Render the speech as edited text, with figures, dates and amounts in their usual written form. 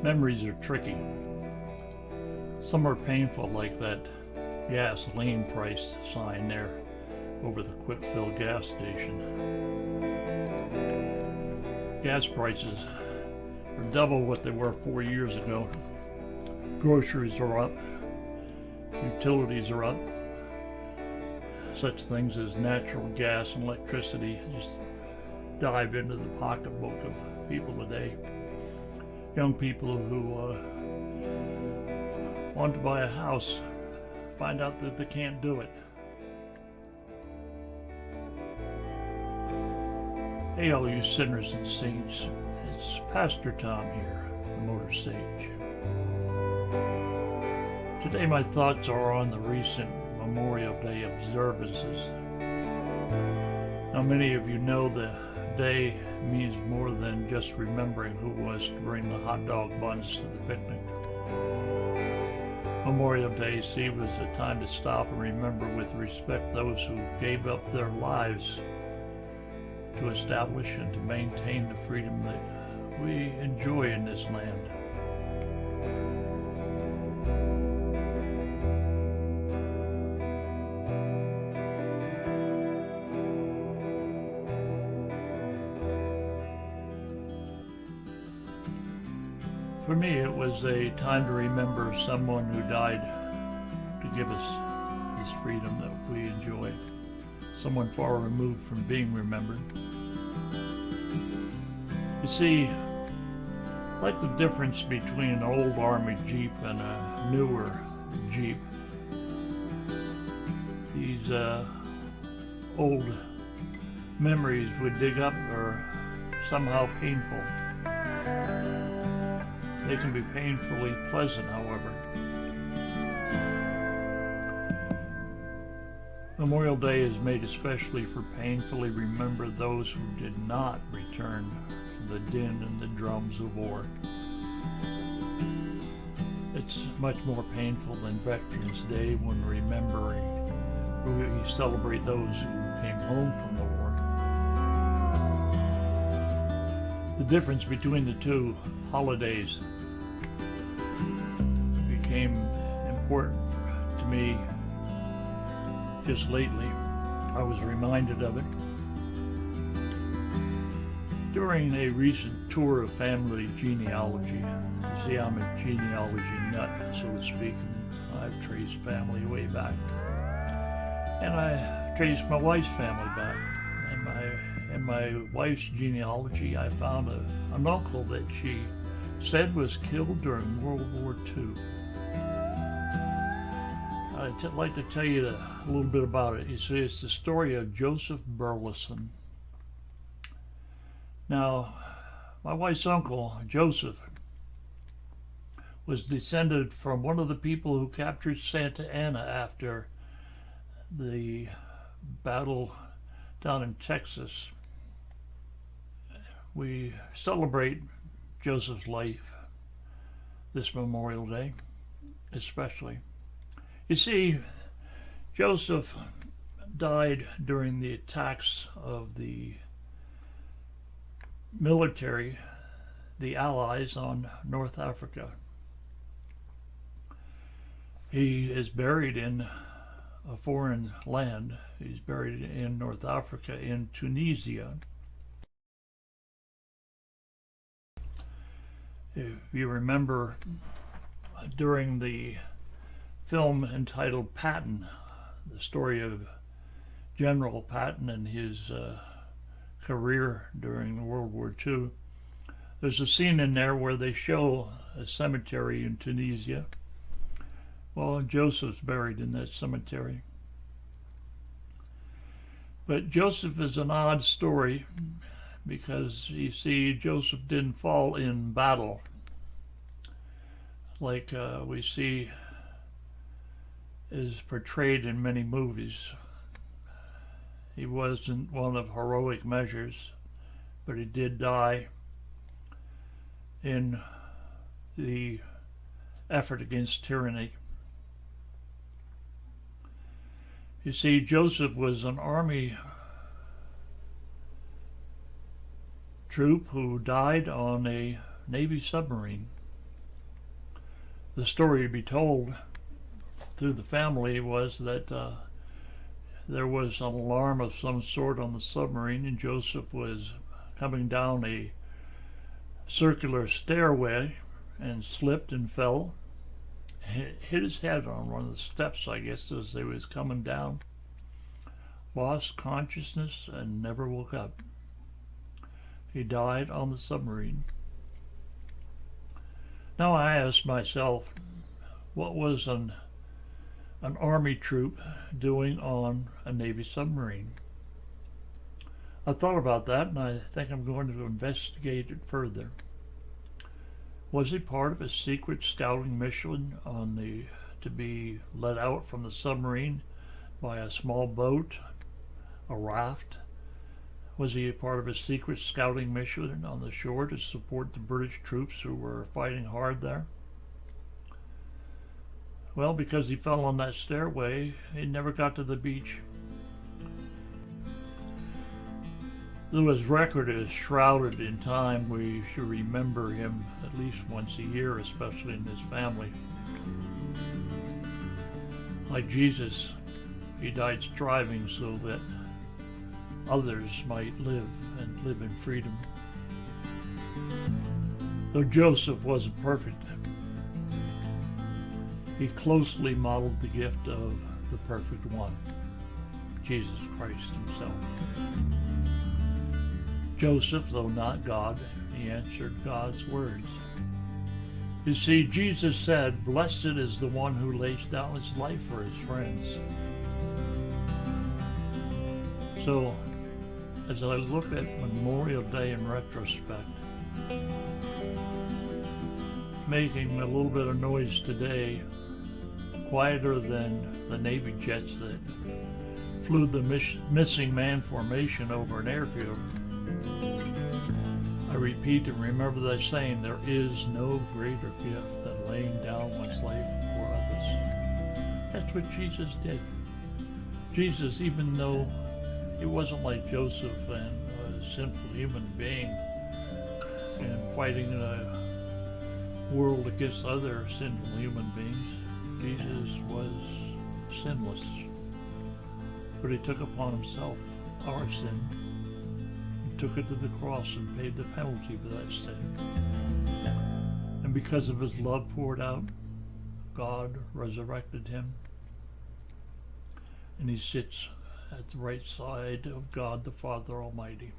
Memories are tricky. Some are painful, like that gasoline price sign there over the quick fill gas station. Gas prices are double what they were 4 years ago. Groceries are up. Utilities are up. Such things as natural gas and electricity just dive into the pocketbook of people today. Young people who want to buy a house find out that they can't do it. Hey, all you sinners and saints, it's Pastor Tom here, the MotorSage. Today my thoughts are on the recent Memorial Day observances. Now, many of you know the day means more than just remembering who was to bring the hot dog buns to the picnic. Memorial Day, see, was a time to stop and remember with respect those who gave up their lives to establish and to maintain the freedom that we enjoy in this land. For me, it was a time to remember someone who died to give us this freedom that we enjoy. Someone far removed from being remembered. You see, like the difference between an old Army Jeep and a newer Jeep, these old memories we dig up are somehow painful. They can be painfully pleasant, however. Memorial Day is made especially for painfully remember those who did not return from the din and the drums of war. It's much more painful than Veterans Day when we celebrate those who came home from the war. The difference between the two holidays became important to me just lately. I was reminded of it during a recent tour of family genealogy. You see, I'm a genealogy nut, so to speak, and I've traced family way back. And I traced my wife's family back. In my wife's genealogy, I found an uncle that she said was killed during World War II. I'd like to tell you a little bit about it. You see, it's the story of Joseph Burleson. Now, my wife's uncle, Joseph, was descended from one of the people who captured Santa Ana after the battle down in Texas. We celebrate Joseph's life this Memorial Day, especially. You see, Joseph died during the attacks of the military, the Allies, on North Africa. He is buried in a foreign land. He's buried in North Africa, in Tunisia. If you remember, during the film entitled Patton, the story of General Patton and his career during World War II, there's a scene in there where they show a cemetery in Tunisia. Well, Joseph's buried in that cemetery. But Joseph is an odd story because, you see, Joseph didn't fall in battle like we see is portrayed in many movies. He wasn't one of heroic measures, but he did die in the effort against tyranny. You see, Joseph was an army troop who died on a Navy submarine. The story to be told through the family was that there was an alarm of some sort on the submarine, and Joseph was coming down a circular stairway and slipped and fell, hit his head on one of the steps, I guess, as they was coming down, lost consciousness and never woke up. He died on the submarine. Now I asked myself, what was an Army troop doing on a Navy submarine? I thought about that, and I think I'm going to investigate it further. Was he part of a secret scouting mission to be let out from the submarine by a small boat, a raft? Was he a part of a secret scouting mission on the shore to support the British troops who were fighting hard there? Well, because he fell on that stairway, he never got to the beach. Though his record is shrouded in time, we should remember him at least once a year, especially in his family. Like Jesus, he died striving so that others might live and live in freedom. Though Joseph wasn't perfect, he closely modeled the gift of the perfect one, Jesus Christ himself. Joseph, though not God, he answered God's words. You see, Jesus said, "Blessed is the one who lays down his life for his friends." So, as I look at Memorial Day in retrospect, making a little bit of noise today, quieter than the Navy jets that flew the missing man formation over an airfield, I repeat and remember that saying, there is no greater gift than laying down one's life for others. That's what Jesus did. Jesus, even though he wasn't like Joseph and a sinful human being and fighting in a world against other sinful human beings, Jesus was sinless. But he took upon himself our sin, took it to the cross and paid the penalty for that sin. And because of his love poured out, God resurrected him, and he sits at the right side of God the Father Almighty.